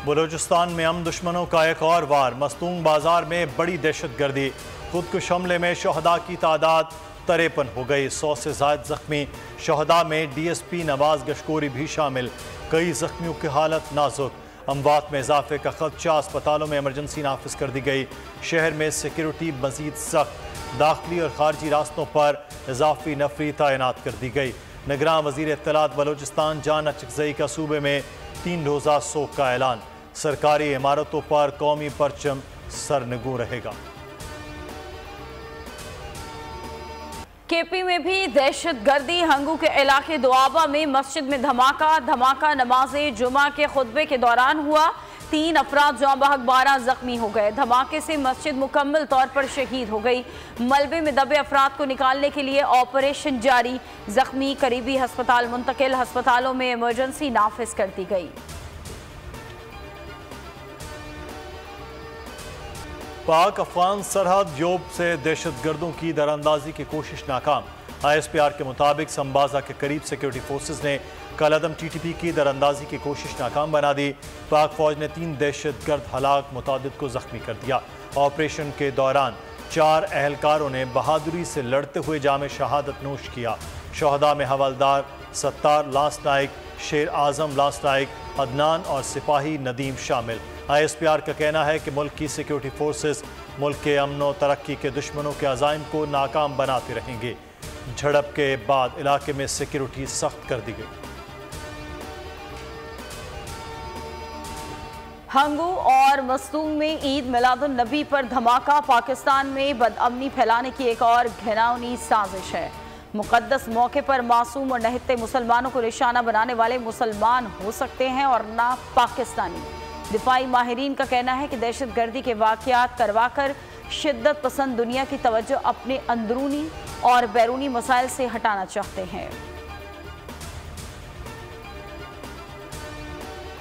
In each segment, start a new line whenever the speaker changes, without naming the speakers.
बलूचिस्तान में हम दुश्मनों का एक और वार। मस्तूंग बाजार में बड़ी दहशतगर्दी। खुदकुश हमले में शहदा की तादाद 53 हो गई। 100 से ज्यादा जख्मी। शहदा में DSP नवाज गशकोरी भी शामिल। कई जख्मियों की हालत नाजुक। अमवात में इजाफे का खदशा। अस्पतालों में इमरजेंसी नाफिज कर दी गई। शहर में सिक्योरिटी मजीद सख्त। दाखिली और खारजी रास्तों पर इजाफी नफरी तैनात कर दी गई। निगरान वजीर इत्तलात बलूचिस्तान जान अचकजई का सूबे में 3 रोज़ा सोग का ऐलान। सरकारी इमारतों पर कौमी परचम सरनगू रहेगा।
KP में भी दहशत गर्दी। हंगू के इलाके दुआबा में मस्जिद में धमाका नमाज जुमा के खुतबे के दौरान हुआ। 3 अफराद जाँ बहक 12 जख्मी हो गए। धमाके से मस्जिद मुकम्मल तौर पर शहीद हो गई। मलबे में दबे अफराद को निकालने के लिए ऑपरेशन जारी। जख्मी करीबी अस्पताल मुंतकिल। अस्पतालों में इमरजेंसी नाफिज कर दी गई।
पाक अफगान सरहद योब से दहशतगर्दों की दरअंदाजी की कोशिश नाकाम। ISPR के मुताबिक संबाजा के करीब सिक्योरिटी फोर्सेज ने कलअदम TTP की दरअंदाजी की कोशिश नाकाम बना दी। पाक फौज ने 3 दहशतगर्द हलाक, मुतादिद को जख्मी कर दिया। ऑपरेशन के दौरान 4 अहलकारों ने बहादुरी से लड़ते हुए जाम शहादत नोश किया। शहदा में हवलदार सत्तार लांस नाइक, शेर आजम लांस नाइक, अदनान और सिपाही नदीम शामिल। ISPR का कहना है कि मुल्क की सिक्योरिटी फोर्सेस मुल्क के अमन व तरक्की के दुश्मनों के अज़ाइम को नाकाम बनाते रहेंगे। झड़प के बाद इलाके में सिक्योरिटी सख्त कर दी गई।
हंगू और मस्तूंग में ईद मिलादुन नबी पर धमाका। पाकिस्तान में बदअमनी फैलाने की एक और घिनौनी साजिश है। मुकद्दस मौके पर मासूम और नहते मुसलमानों को निशाना बनाने वाले मुसलमान हो सकते हैं और ना पाकिस्तानी। दिफाई माहिरीन का कहना है कि दहशत गर्दी के वाक़यात करवाकर शिद्दत पसंद दुनिया की तवज्जो अपने अंदरूनी और बैरूनी मसाइल से हटाना चाहते हैं।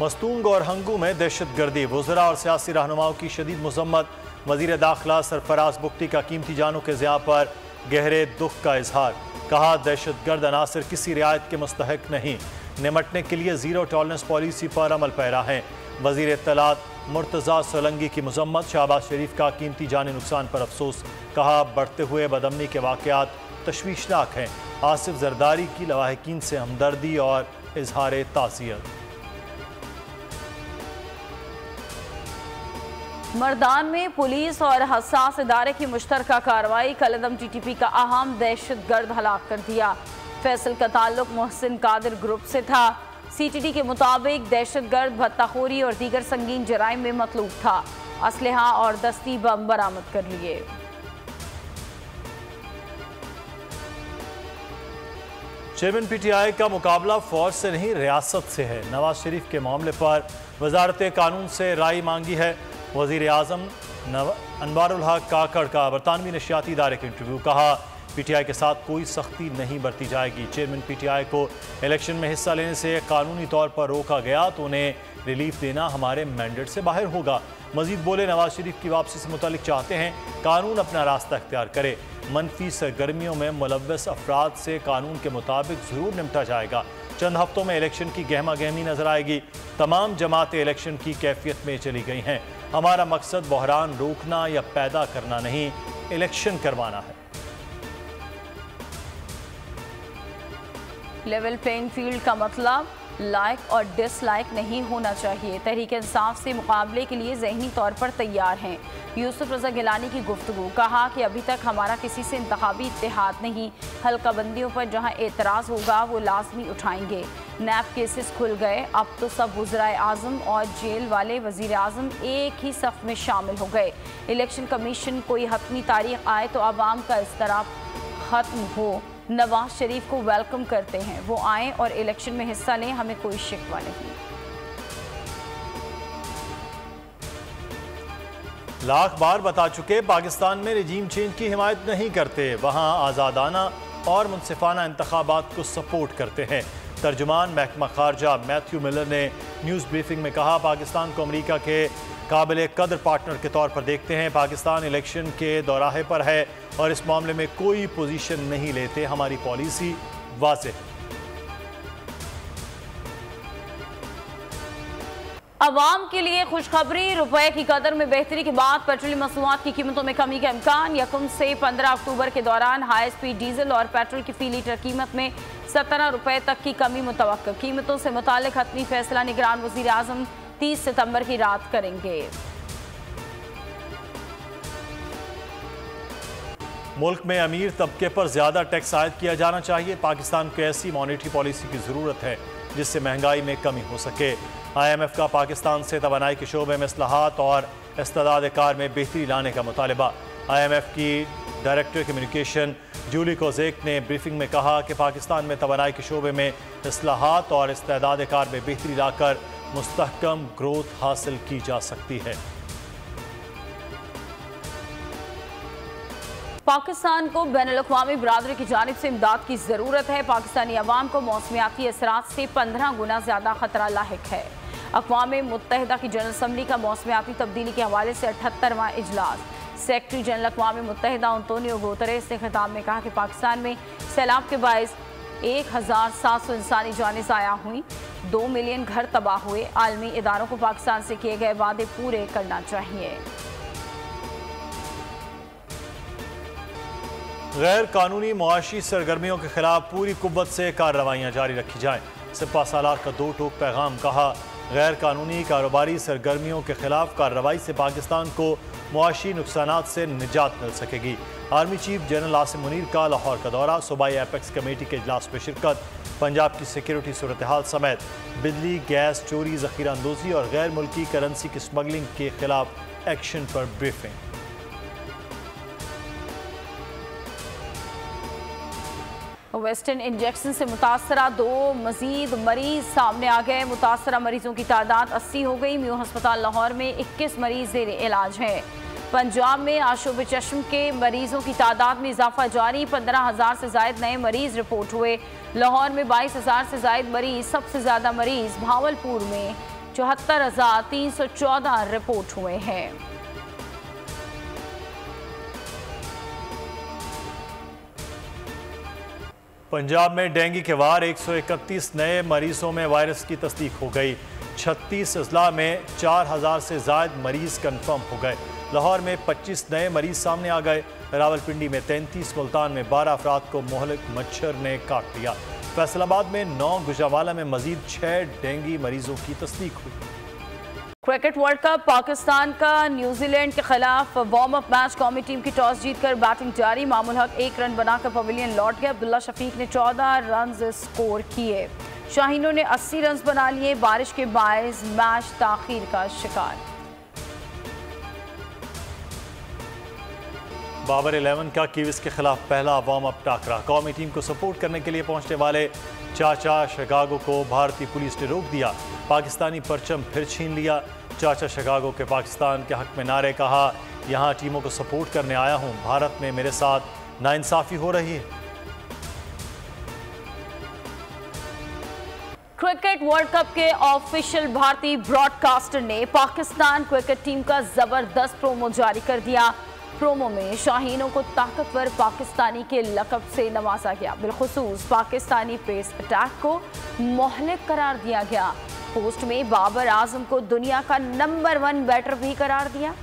मस्तूंग और हंगू में दहशतगर्दी। वज़रा और सियासी रहनुमाओं की शदीद मज़म्मत। वज़ीर दाखिला सरफराज बुख्ती का कीमती जानों के ज़िया पर गहरे दुख का इजहार। कहा, दहशतगर्द अनासर किसी रियायत के मुस्तहक नहीं। निमटने के लिए ज़ीरो टॉलरेंस पॉलिसी पर अमल पैरा है। वज़ीर इत्तलात मुर्तज़ा सोलंगी की मज़म्मत। शहबाज शरीफ का कीमती जानी नुकसान पर अफसोस। कहा, बढ़ते हुए बदअमनी के वाक़यात तशवीशनाक हैं। आसिफ जरदारी की लवाहिकीन से हमदर्दी और इजहार ताज़ियत।
मर्दान में पुलिस और हसास इदारे की मुश्तरका कार्रवाई। कलअदम TTP का अहम दहशतगर्द हलाक कर दिया। फैसल का ताल्लुक मोहसिन कादिर ग्रुप से था। CTD के मुताबिक दहशतगर्द भत्ताखोरी और दीगर संगीन जराइम में मतलूब था। असलहा और दस्ती बम बरामद कर लिए।
चेयरमैन PTI का मुकाबला फौज से नहीं रियासत से है। नवाज शरीफ के मामले पर वजारत कानून से राय मांगी है। वज़ीर आज़म अनवारुल हक काकड़ का बरतानवी नशियाती इदारे के इंटरव्यू। कहा, PTI के साथ कोई सख्ती नहीं बरती जाएगी। चेयरमैन PTI को इलेक्शन में हिस्सा लेने से कानूनी तौर पर रोका गया तो उन्हें रिलीफ देना हमारे मैंडेट से बाहर होगा। मजीद बोले, नवाज शरीफ की वापसी से मुतालिक चाहते हैं कानून अपना रास्ता इख्तियार करे। मनफी सरगर्मियों में मुलव्वस अफराद से कानून के मुताबिक ज़रूर निपटा जाएगा। चंद हफ्तों में इलेक्शन की गहमा गहमी नजर आएगी। तमाम जमातें इलेक्शन की कैफियत में चली गई हैं। हमारा मकसद बहरान रोकना या पैदा करना नहीं, इलेक्शन करवाना है।
लेवल प्लेइंग फील्ड का मतलब लाइक और डिसलाइक नहीं होना चाहिए। तहरीक इंसाफ से मुकाबले के लिए ज़हनी तौर पर तैयार हैं। यूसुफ रज़ा गिलानी की गुफ्तगू। कहा कि अभी तक हमारा किसी से इंतखाबी इत्तेहाद नहीं। हल्का बंदियों पर जहां एतराज़ होगा वो लाजमी उठाएंगे। नैब केसेस खुल गए। अब तो सब वज़राए आज़म और जेल वाले वज़ीर आज़म एक ही सफ़ में शामिल हो गए। इलेक्शन कमीशन कोई हतमी तारीख आए तो आवाम का इज़्तिराब ख़त्म हो। नवाज शरीफ को वेलकम करते हैं, वो आएँ और इलेक्शन में हिस्सा लें, हमें कोई शिकवा नहीं।
लाख बार बता चुके, पाकिस्तान में रजीम चेंज की हिमायत नहीं करते। वहाँ आज़ादाना और मुनसिफाना इंतखाबात को सपोर्ट करते हैं। तर्जुमान महकमा खारजा मैथ्यू मिलर ने न्यूज़ ब्रीफिंग में कहा, पाकिस्तान को अमरीका के काबिल कदर पार्टनर के तौर पर देखते हैं। पाकिस्तान इलेक्शन के दौराहे पर है और इस मामले में कोई पोजीशन नहीं लेते। हमारी पॉलिसी वाज़ेह है।
अवाम के लिए खुशखबरी, रुपए की कदर में बेहतरी के बाद पेट्रोलियम मसनूआत की कीमतों में कमी का इम्कान। 1 से 15 अक्टूबर के दौरान हाई स्पीड डीजल और पेट्रोल की फी लीटर कीमत में 17 रुपए तक की कमी मुतवक्का। कीमतों से मुतालिक हतमी फैसला निगरान वज़ीर आज़म 30 सितंबर की रात करेंगे।
मुल्क में अमीर तबके पर ज्यादा टैक्स आयद किया जाना चाहिए। पाकिस्तान को ऐसी मॉनेटरी पॉलिसी की जरूरत है जिससे महंगाई में कमी हो सके। IMF का पाकिस्तान से तवानाई के शोबे में इस्लाहात और इस्तेदाद कार में बेहतरी लाने का मुतालबा। IMF की डायरेक्टर कम्युनिकेशन जूली कोजेक ने ब्रीफिंग में कहा कि पाकिस्तान में तवानाई के शोबे में इस्लाहात और इस्तेदाद कार में बेहतरी लाकर मुस्तहकम ग्रोथ हासिल की जा सकती है।
पाकिस्तान को बैनुल-अक़वामी बिरादरी की जानिब से इमदाद की ज़रूरत है। पाकिस्तानी अवाम को मौसमियाती असरात से 15 गुना ज़्यादा खतरा लाहिक है। अक़वाम मुत्तहिदा की जनरल असम्बली का मौसमियाती तब्दीली के हवाले से 78वां इजलास। सेक्रेटरी जनरल अक़वाम मुत्तहिदा अंतोनियो गुतेरेस ने खिताब में कहा कि पाकिस्तान में सैलाब के बायस 1700 इंसानी जानें ज़ाया हुई, 2 मिलियन घर तबाह हुए। आलमी इदारों को पाकिस्तान से किए गए वादे पूरे करना चाहिए।
गैर कानूनी मुआशी सरगर्मियों के खिलाफ पूरी कुव्वत से कार्रवाइयाँ जारी रखी जाएँ। सिपा सालार का 2 टोक पैगाम। कहा, गैर कानूनी कारोबारी सरगर्मियों के खिलाफ कार्रवाई से पाकिस्तान को मुआशी नुकसानात से निजात मिल सकेगी। Army chief general Asim Munir का लाहौर का दौरा। सूबाई एपेक्स कमेटी के इजलास में शिरकत। पंजाब की सिक्योरिटी सूरत हाल समेत बिजली गैस चोरी, ज़ख़ीरा अंदोज़ी और गैर मुल्की करेंसी की स्मगलिंग के खिलाफ एक्शन पर ब्रीफिंग।
वेस्टर्न इंजेक्शन से मुतासरा 2 मजीद मरीज सामने आ गए। मुतासरा मरीजों की तादाद 80 हो गई। म्यू हस्पताल लाहौर में 21 मरीज ज़ेर इलाज हैं। पंजाब में आशूब चश्म के मरीजों की तादाद में इजाफा जारी। 15,000 से ज़ायद नए मरीज रिपोर्ट हुए। लाहौर में 22,000 से ज़ायद मरीज। सबसे ज़्यादा मरीज भावलपुर में 74,314 रिपोर्ट हुए हैं।
पंजाब में डेंगू के वार 131 नए मरीजों में वायरस की तस्दीक हो गई। 36 अजला में 4,000 से ज़ायद मरीज कन्फर्म हो गए। लाहौर में 25 नए मरीज सामने आ गए। रावलपिंडी में 33, मुल्तान में 12 अफराद को मोहलिक मच्छर ने काट लिया। फैसलाबाद में 9, गुजरावाला में मजीद 6 डेंगू मरीजों की तस्दीक हुई।
Cricket world cup. पाकिस्तान का न्यूजीलैंड के खिलाफ वार्म अप मैच। कौमी टीम की टॉस जीतकर बैटिंग जारी। मामूल हक 1 रन बनाकर पवेलियन लौट गए। अब्दुल्ला शफीक ने 14 रन स्कोर किए। शाहीनों ने 80 रन बना लिए। बारिश के बायस मैच ताखीर का शिकार।
बाबर 11 का कीवीज के खिलाफ पहला वार्म अप टाकरा। कौमी टीम को सपोर्ट करने के लिए पहुंचने वाले चाचा शिकागो को भारतीय पुलिस ने रोक दिया। पाकिस्तानी परचम फिर छीन लिया। चाचा शिकागो के पाकिस्तान के हक में नारे। कहा, यहाँ टीमों को सपोर्ट करने आया हूँ, भारत में मेरे साथ नाइंसाफी हो रही है।
क्रिकेट वर्ल्ड कप के ऑफिशियल भारतीय ब्रॉडकास्टर ने पाकिस्तान क्रिकेट टीम का जबरदस्त प्रोमो जारी कर दिया। प्रोमो में शाहीनों को ताकतवर पाकिस्तानी के लक़ब से नवाजा गया। बिलखुसूस पाकिस्तानी पेस अटैक को मोहलिक करार दिया गया। पोस्ट में बाबर आजम को दुनिया का नंबर 1 बैटर भी करार दिया।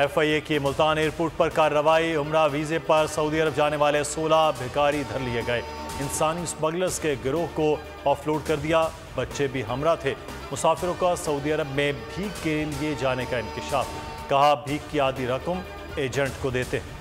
FIA की मुल्तान एयरपोर्ट पर कार्रवाई। उम्रा वीजे पर सऊदी अरब जाने वाले 16 भिखारी धर लिए गए। इंसानी स्मगलर्स के गिरोह को ऑफलोड कर दिया। बच्चे भी हमरा थे। मुसाफिरों का सऊदी अरब में भीख के लिए जाने का इंकिशाफ। कहा, भीख की आधी रकम एजेंट को देते हैं।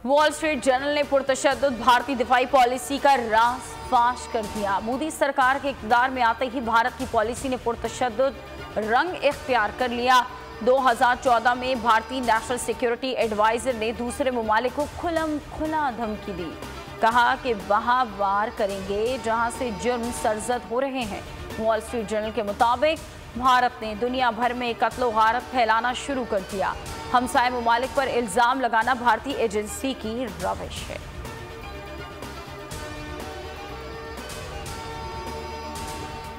वॉल स्ट्रीट जर्नल ने पुरतशद्दुद भारतीय दिफाई पॉलिसी का राज फाश कर दिया। मोदी सरकार के इक़्तिदार में आते ही भारत की पॉलिसी ने पुरतशद्दुद रंग इख्तियार कर लिया। 2014 में भारतीय नेशनल सिक्योरिटी एडवाइजर ने दूसरे ममालिक को खुला धमकी दी। कहा कि वहां वार करेंगे जहां से जुर्म सरजद हो रहे हैं। वॉल स्ट्रीट जर्नल के मुताबिक भारत ने दुनिया भर में कत्लो गारत फैलाना शुरू कर दिया। हमसाय ममालिक पर इल्जाम लगाना भारतीय एजेंसी की रविश है।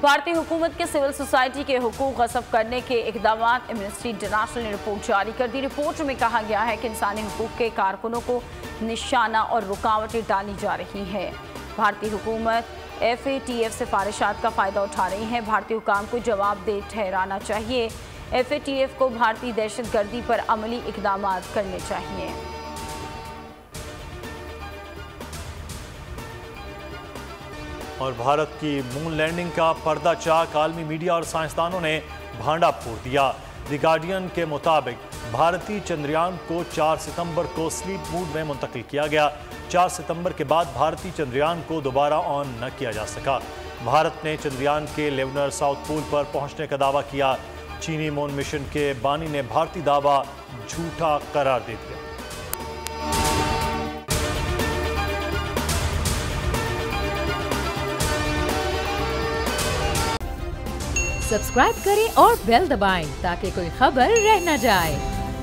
भारतीय हुकूमत के सिविल सोसाइटी के हुकूक गस्ब करने के इकदाम। एमनेस्टी इंटरनेशनल ने रिपोर्ट जारी कर दी। रिपोर्ट में कहा गया है कि इंसानी हुकूक के कारकुनों को निशाना और रुकावटें डाली जा रही हैं। भारतीय हुकूमत FATF सिफारिशात का फ़ायदा उठा रही है। भारतीय हुकाम को जवाबदेह ठहराना चाहिए। FATF को भारतीय दहशतगर्दी पर अमली इकदाम करने चाहिए।
और भारत की मून लैंडिंग का पर्दा चाक आलमी मीडिया और साइंसदानों ने भांडा फोड़ दिया। द गार्डियन के मुताबिक भारतीय चंद्रयान को 4 सितंबर को स्लीप मोड में मुंतकिल किया गया। 4 सितंबर के बाद भारतीय चंद्रयान को दोबारा ऑन न किया जा सका। भारत ने चंद्रयान के लेवनर साउथ पोल पर पहुंचने का दावा किया। चीनी मून मिशन के बानी ने भारतीय दावा झूठा करार दे दिया।
सब्सक्राइब करें और बेल दबाएं ताकि कोई खबर रह न जाए।